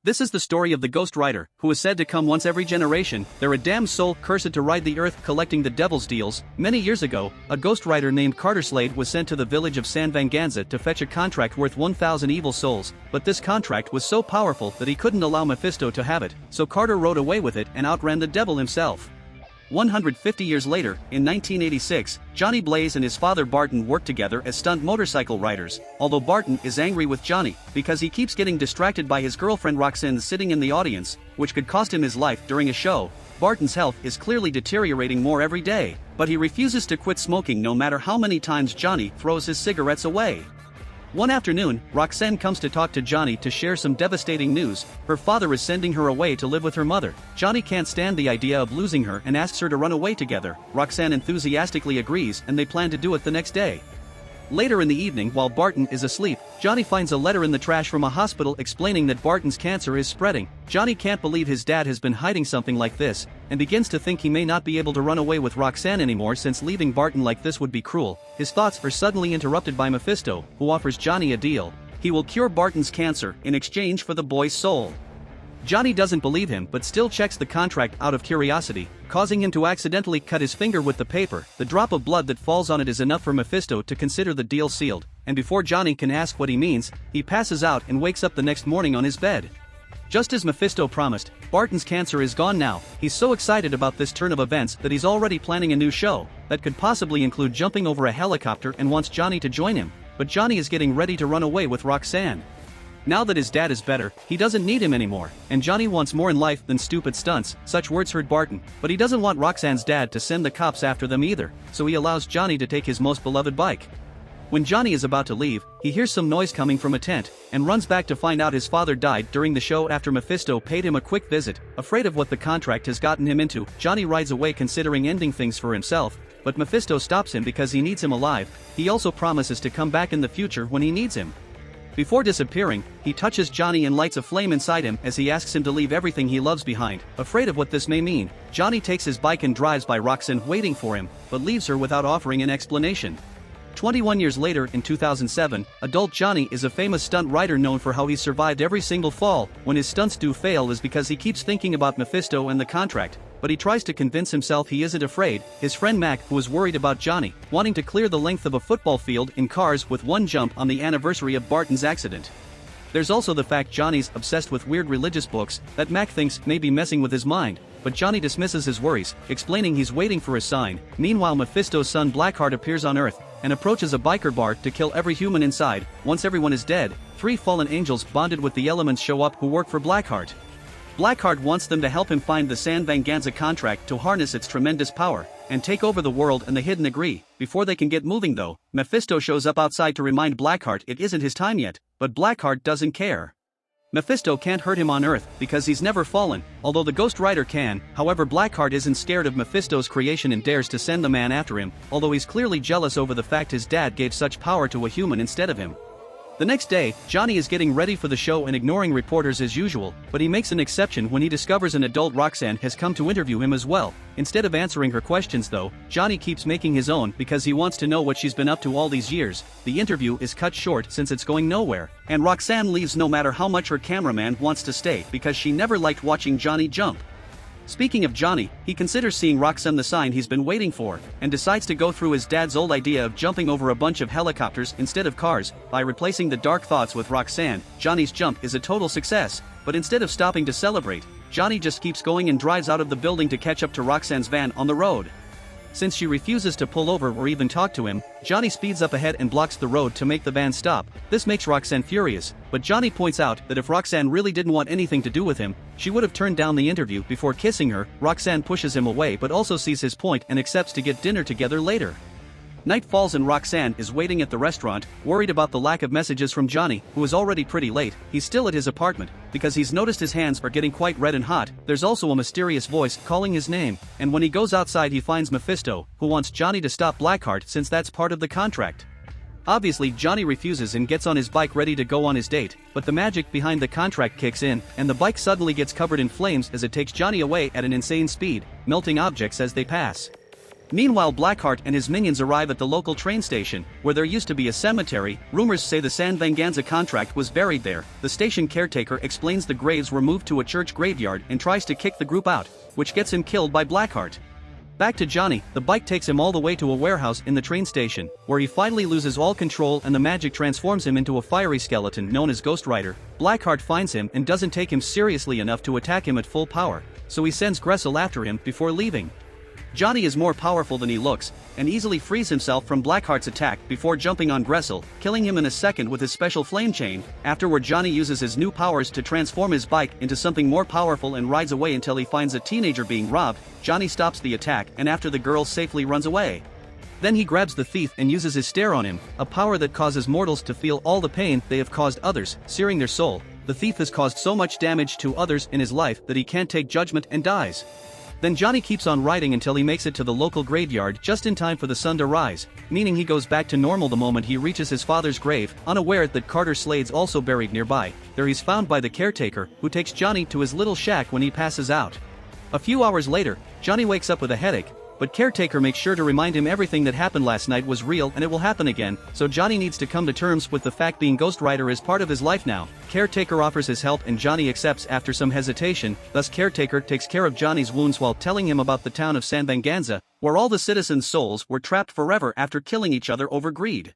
This is the story of the Ghost Rider, who is said to come once every generation. They're a damned soul cursed to ride the earth collecting the devil's deals. Many years ago, a Ghost Rider named Carter Slade was sent to the village of San Venganza to fetch a contract worth 1,000 evil souls, but this contract was so powerful that he couldn't allow Mephisto to have it, so Carter rode away with it and outran the devil himself. 150 years later, in 1986, Johnny Blaze and his father Barton worked together as stunt motorcycle riders, although Barton is angry with Johnny because he keeps getting distracted by his girlfriend Roxanne sitting in the audience, which could cost him his life during a show. Barton's health is clearly deteriorating more every day, but he refuses to quit smoking no matter how many times Johnny throws his cigarettes away. One afternoon, Roxanne comes to talk to Johnny to share some devastating news. Her father is sending her away to live with her mother. Johnny can't stand the idea of losing her and asks her to run away together. Roxanne enthusiastically agrees and they plan to do it the next day. Later in the evening, while Barton is asleep, Johnny finds a letter in the trash from a hospital explaining that Barton's cancer is spreading. Johnny can't believe his dad has been hiding something like this, and begins to think he may not be able to run away with Roxanne anymore since leaving Barton like this would be cruel. His thoughts are suddenly interrupted by Mephisto, who offers Johnny a deal. He will cure Barton's cancer in exchange for the boy's soul. Johnny doesn't believe him but still checks the contract out of curiosity, causing him to accidentally cut his finger with the paper. The drop of blood that falls on it is enough for Mephisto to consider the deal sealed, and before Johnny can ask what he means, he passes out and wakes up the next morning on his bed. Just as Mephisto promised, Barton's cancer is gone now. He's so excited about this turn of events that he's already planning a new show that could possibly include jumping over a helicopter and wants Johnny to join him, but Johnny is getting ready to run away with Roxanne. Now that his dad is better, he doesn't need him anymore, and Johnny wants more in life than stupid stunts. Such words hurt Barton, but he doesn't want Roxanne's dad to send the cops after them either, so he allows Johnny to take his most beloved bike. When Johnny is about to leave, he hears some noise coming from a tent, and runs back to find out his father died during the show after Mephisto paid him a quick visit. Afraid of what the contract has gotten him into, Johnny rides away considering ending things for himself, but Mephisto stops him because he needs him alive. He also promises to come back in the future when he needs him. Before disappearing, he touches Johnny and lights a flame inside him as he asks him to leave everything he loves behind. Afraid of what this may mean, Johnny takes his bike and drives by Roxanne waiting for him, but leaves her without offering an explanation. 21 years later, in 2007, adult Johnny is a famous stunt rider known for how he survived every single fall. When his stunts do fail is because he keeps thinking about Mephisto and the contract, but he tries to convince himself he isn't afraid. His friend Mac, who is worried about Johnny, wanting to clear the length of a football field in cars with one jump on the anniversary of Barton's accident. There's also the fact Johnny's obsessed with weird religious books that Mac thinks may be messing with his mind, but Johnny dismisses his worries, explaining he's waiting for a sign. Meanwhile, Mephisto's son Blackheart appears on Earth and approaches a biker bar to kill every human inside. Once everyone is dead, 3 fallen angels bonded with the elements show up who work for Blackheart. Blackheart wants them to help him find the San Venganza contract to harness its tremendous power and take over the world, and the Hidden agree. Before they can get moving though, Mephisto shows up outside to remind Blackheart it isn't his time yet, but Blackheart doesn't care. Mephisto can't hurt him on Earth because he's never fallen, although the Ghost Rider can. However, Blackheart isn't scared of Mephisto's creation and dares to send the man after him, although he's clearly jealous over the fact his dad gave such power to a human instead of him. The next day, Johnny is getting ready for the show and ignoring reporters as usual, but he makes an exception when he discovers an adult Roxanne has come to interview him as well. Instead of answering her questions though, Johnny keeps making his own because he wants to know what she's been up to all these years. The interview is cut short since it's going nowhere, and Roxanne leaves no matter how much her cameraman wants to stay because she never liked watching Johnny jump. Speaking of Johnny, he considers seeing Roxanne the sign he's been waiting for, and decides to go through his dad's old idea of jumping over a bunch of helicopters instead of cars. By replacing the dark thoughts with Roxanne, Johnny's jump is a total success, but instead of stopping to celebrate, Johnny just keeps going and drives out of the building to catch up to Roxanne's van on the road. Since she refuses to pull over or even talk to him, Johnny speeds up ahead and blocks the road to make the van stop. This makes Roxanne furious, but Johnny points out that if Roxanne really didn't want anything to do with him, she would have turned down the interview before kissing her. Roxanne pushes him away but also sees his point and accepts to get dinner together later. Night falls and Roxanne is waiting at the restaurant, worried about the lack of messages from Johnny, who is already pretty late. He's still at his apartment, because he's noticed his hands are getting quite red and hot. There's also a mysterious voice calling his name, and when he goes outside he finds Mephisto, who wants Johnny to stop Blackheart since that's part of the contract. Obviously Johnny refuses and gets on his bike ready to go on his date, but the magic behind the contract kicks in, and the bike suddenly gets covered in flames as it takes Johnny away at an insane speed, melting objects as they pass. Meanwhile, Blackheart and his minions arrive at the local train station, where there used to be a cemetery. Rumors say the San Venganza contract was buried there. The station caretaker explains the graves were moved to a church graveyard and tries to kick the group out, which gets him killed by Blackheart. Back to Johnny, the bike takes him all the way to a warehouse in the train station, where he finally loses all control and the magic transforms him into a fiery skeleton known as Ghost Rider. Blackheart finds him and doesn't take him seriously enough to attack him at full power, so he sends Gressel after him before leaving. Johnny is more powerful than he looks, and easily frees himself from Blackheart's attack before jumping on Gressel, killing him in a second with his special flame chain. Afterward, Johnny uses his new powers to transform his bike into something more powerful and rides away until he finds a teenager being robbed. Johnny stops the attack and after the girl safely runs away. Then he grabs the thief and uses his stare on him, a power that causes mortals to feel all the pain they have caused others, searing their soul. The thief has caused so much damage to others in his life that he can't take judgment and dies. Then Johnny keeps on riding until he makes it to the local graveyard just in time for the sun to rise, meaning he goes back to normal the moment he reaches his father's grave, unaware that Carter Slade's also buried nearby. There he's found by the caretaker, who takes Johnny to his little shack when he passes out. A few hours later, Johnny wakes up with a headache, but caretaker makes sure to remind him everything that happened last night was real and it will happen again, so Johnny needs to come to terms with the fact being Ghost Rider is part of his life now. Caretaker offers his help and Johnny accepts after some hesitation, thus caretaker takes care of Johnny's wounds while telling him about the town of San Venganza, where all the citizens' souls were trapped forever after killing each other over greed.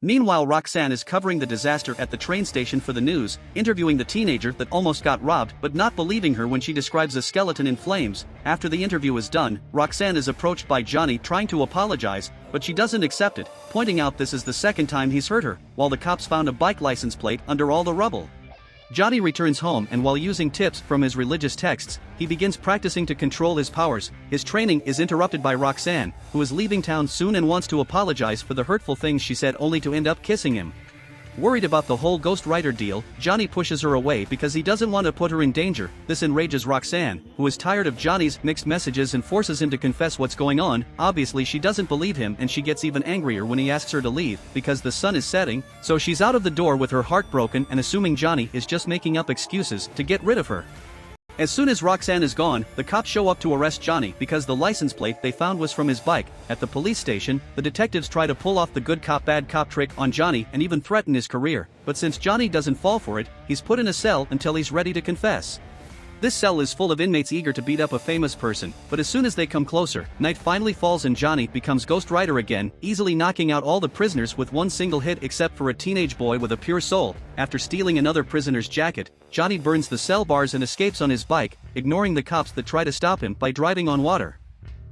Meanwhile, Roxanne is covering the disaster at the train station for the news, interviewing the teenager that almost got robbed but not believing her when she describes a skeleton in flames. After the interview is done, Roxanne is approached by Johnny trying to apologize, but she doesn't accept it, pointing out this is the second time he's hurt her, while the cops found a bike license plate under all the rubble. Johnny returns home and while using tips from his religious texts, he begins practicing to control his powers. His training is interrupted by Roxanne, who is leaving town soon and wants to apologize for the hurtful things she said only to end up kissing him. Worried about the whole Ghost Rider deal, Johnny pushes her away because he doesn't want to put her in danger. This enrages Roxanne, who is tired of Johnny's mixed messages and forces him to confess what's going on. Obviously she doesn't believe him and she gets even angrier when he asks her to leave, because the sun is setting, so she's out of the door with her heart broken and assuming Johnny is just making up excuses to get rid of her. As soon as Roxanne is gone, the cops show up to arrest Johnny because the license plate they found was from his bike. At the police station, the detectives try to pull off the good cop bad cop trick on Johnny and even threaten his career, but since Johnny doesn't fall for it, he's put in a cell until he's ready to confess. This cell is full of inmates eager to beat up a famous person, but as soon as they come closer, night finally falls and Johnny becomes Ghost Rider again, easily knocking out all the prisoners with one single hit except for a teenage boy with a pure soul. After stealing another prisoner's jacket, Johnny burns the cell bars and escapes on his bike, ignoring the cops that try to stop him by driving on water.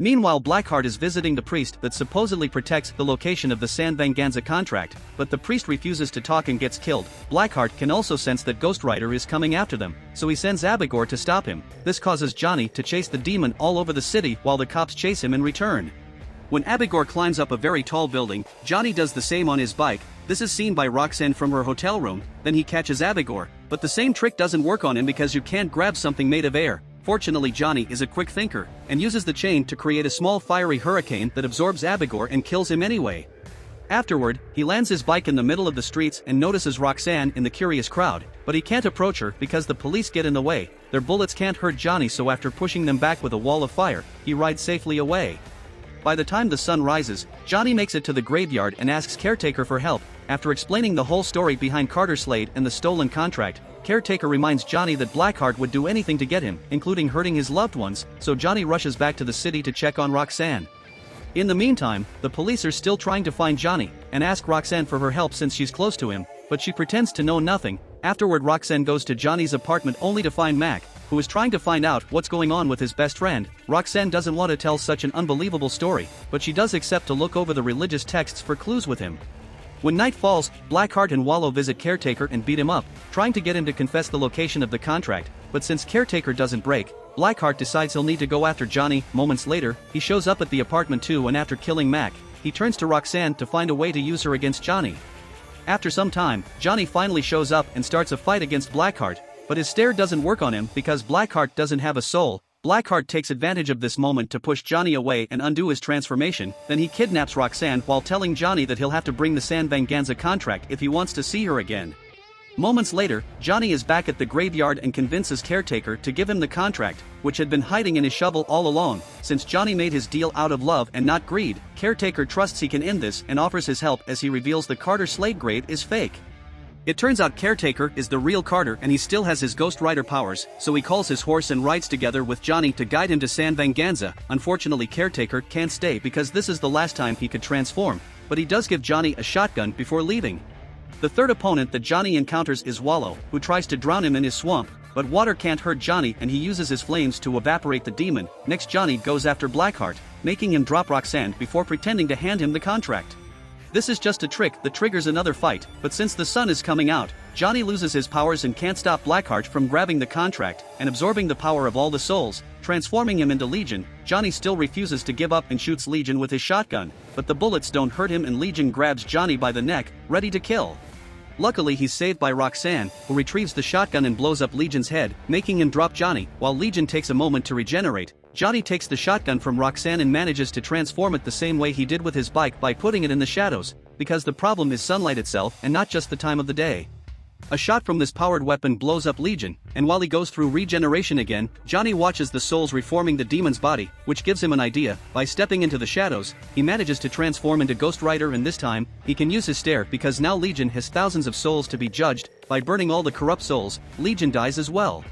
Meanwhile, Blackheart is visiting the priest that supposedly protects the location of the San Venganza contract, but the priest refuses to talk and gets killed. Blackheart can also sense that Ghost Rider is coming after them, so he sends Abigor to stop him. This causes Johnny to chase the demon all over the city while the cops chase him in return. When Abigor climbs up a very tall building, Johnny does the same on his bike. This is seen by Roxanne from her hotel room, then he catches Abigor, but the same trick doesn't work on him because you can't grab something made of air. Fortunately, Johnny is a quick thinker, and uses the chain to create a small fiery hurricane that absorbs Abigor and kills him anyway. Afterward, he lands his bike in the middle of the streets and notices Roxanne in the curious crowd, but he can't approach her because the police get in the way. Their bullets can't hurt Johnny, so after pushing them back with a wall of fire, he rides safely away. By the time the sun rises, Johnny makes it to the graveyard and asks Caretaker for help. After explaining the whole story behind Carter Slade and the stolen contract, Caretaker reminds Johnny that Blackheart would do anything to get him, including hurting his loved ones, so Johnny rushes back to the city to check on Roxanne. In the meantime, the police are still trying to find Johnny, and ask Roxanne for her help since she's close to him, but she pretends to know nothing. Afterward, Roxanne goes to Johnny's apartment only to find Mac, who is trying to find out what's going on with his best friend. Roxanne doesn't want to tell such an unbelievable story, but she does accept to look over the religious texts for clues with him. When night falls, Blackheart and Wallow visit Caretaker and beat him up, trying to get him to confess the location of the contract, but since Caretaker doesn't break, Blackheart decides he'll need to go after Johnny. Moments later, he shows up at the apartment too, and after killing Mac, he turns to Roxanne to find a way to use her against Johnny. After some time, Johnny finally shows up and starts a fight against Blackheart, but his stare doesn't work on him because Blackheart doesn't have a soul. Blackheart takes advantage of this moment to push Johnny away and undo his transformation, then he kidnaps Roxanne while telling Johnny that he'll have to bring the San Venganza contract if he wants to see her again. Moments later, Johnny is back at the graveyard and convinces Caretaker to give him the contract, which had been hiding in his shovel all along. Since Johnny made his deal out of love and not greed, Caretaker trusts he can end this and offers his help as he reveals the Carter Slade grave is fake. It turns out Caretaker is the real Carter and he still has his Ghost Rider powers, so he calls his horse and rides together with Johnny to guide him to San Venganza. Unfortunately, Caretaker can't stay because this is the last time he could transform, but he does give Johnny a shotgun before leaving. The third opponent that Johnny encounters is Wallow, who tries to drown him in his swamp, but water can't hurt Johnny and he uses his flames to evaporate the demon. Next, Johnny goes after Blackheart, making him drop Roxanne before pretending to hand him the contract. This is just a trick that triggers another fight, but since the sun is coming out, Johnny loses his powers and can't stop Blackheart from grabbing the contract and absorbing the power of all the souls, transforming him into Legion. Johnny still refuses to give up and shoots Legion with his shotgun, but the bullets don't hurt him and Legion grabs Johnny by the neck, ready to kill. Luckily, he's saved by Roxanne, who retrieves the shotgun and blows up Legion's head, making him drop Johnny. While Legion takes a moment to regenerate, Johnny takes the shotgun from Roxanne and manages to transform it the same way he did with his bike by putting it in the shadows, because the problem is sunlight itself and not just the time of the day. A shot from this powered weapon blows up Legion, and while he goes through regeneration again, Johnny watches the souls reforming the demon's body, which gives him an idea. By stepping into the shadows, he manages to transform into Ghost Rider, and this time, he can use his stare because now Legion has thousands of souls to be judged. By burning all the corrupt souls, Legion dies as well.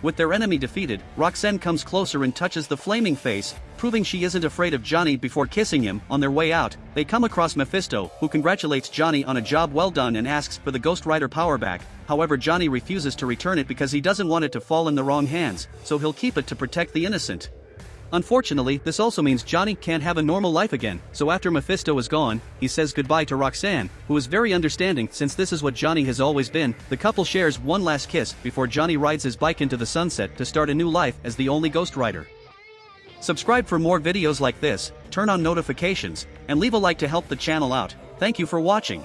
With their enemy defeated, Roxanne comes closer and touches the flaming face, proving she isn't afraid of Johnny. Before kissing him. On their way out, they come across Mephisto, who congratulates Johnny on a job well done and asks for the Ghost Rider power back. However, Johnny refuses to return it because he doesn't want it to fall in the wrong hands, so he'll keep it to protect the innocent. Unfortunately, this also means Johnny can't have a normal life again, so after Mephisto is gone, he says goodbye to Roxanne, who is very understanding since this is what Johnny has always been. The couple shares one last kiss before Johnny rides his bike into the sunset to start a new life as the only Ghost Rider. Subscribe for more videos like this, turn on notifications, and leave a like to help the channel out. Thank you for watching.